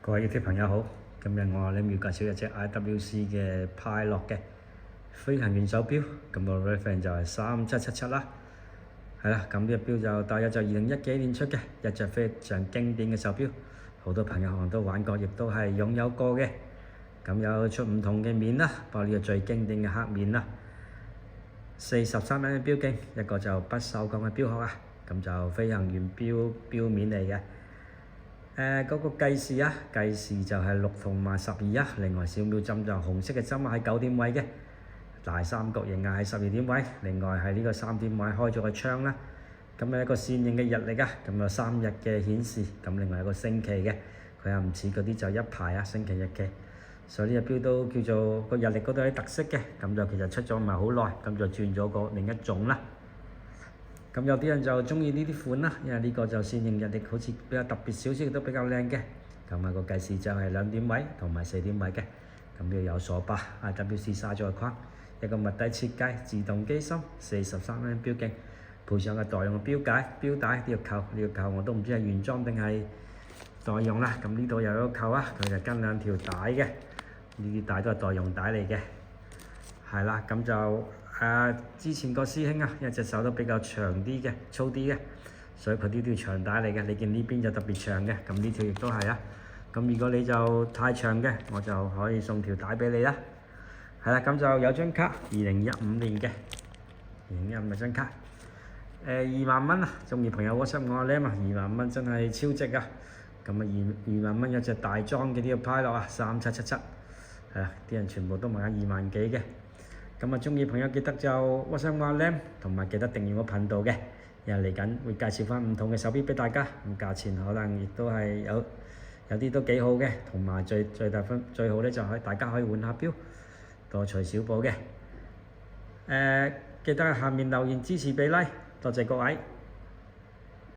各位 YouTube 朋友好，今日我哋要介紹一隻 IWC 嘅派樂嘅飛行員手錶，咁個 reference 就係3777啦，係啦，咁呢隻錶就大約就2010幾年出嘅，一隻非常經典嘅手錶，好多朋友可能都玩過，亦都係擁有過嘅。咁有出唔同嘅面啦，包括呢個最經典嘅黑面啦，43蚊嘅錶徑，一個就不鏽鋼嘅錶殼啊，咁就飛行員錶面嚟嘅。嗰個計時啊，計時就係6同埋12啊，另外小秒針就紅色嘅針喺9點位嘅，大三角形啊喺12點位，另外係呢個3點位開咗個窗啦。咁係一個線性嘅日曆啊，咁有3日嘅顯示，咁另外有個星期嘅，佢又唔似嗰啲就一排啊星期日嘅，所以呢隻錶都叫做個日曆嗰度有啲特色嘅，咁就其實出咗唔係好耐，咁就轉咗個另一種啦。咁有啲人就中意呢啲款啦，因為呢個就線性日曆好似比較特別少少，亦都比較靚嘅。咁啊個計時就係2點位同埋4點位嘅。咁呢度有鎖把 IWC 紗咗個框，一個物底設計，自動機芯，43蚊錶徑，配上個代用嘅錶帶呢個扣我都唔知係原裝定係代用啦。咁呢度又有個扣啊，佢就跟2條帶嘅，呢啲帶都係代用帶嚟嘅。係啦，咁就之前個師兄啊，因為隻手都比較長啲嘅，粗啲嘅，所以佢呢條長帶嚟嘅。你見呢邊就特別長嘅，咁呢條亦都係啊。咁如果你就太長嘅，我就可以送條帶俾你啦。係啦，咁就有張卡，2015年嘅2015張卡，2萬蚊啊！中意朋友 WhatsApp 我咧嘛，2萬蚊真係超值啊！咁啊2萬蚊有隻大裝嘅呢個派樂啊，3777，係啦，啲人全部都買緊2萬幾嘅。咁啊，中意朋友記得就 WhatsApp 我咧，同埋記得訂閱我頻道嘅，因為嚟緊會介紹翻唔同嘅手錶俾大家，咁價錢可能亦都係有啲都幾好嘅，同埋最好咧就係大家可以換下錶，多除少補嘅。記得喺下面留言支持俾 like，多謝各位。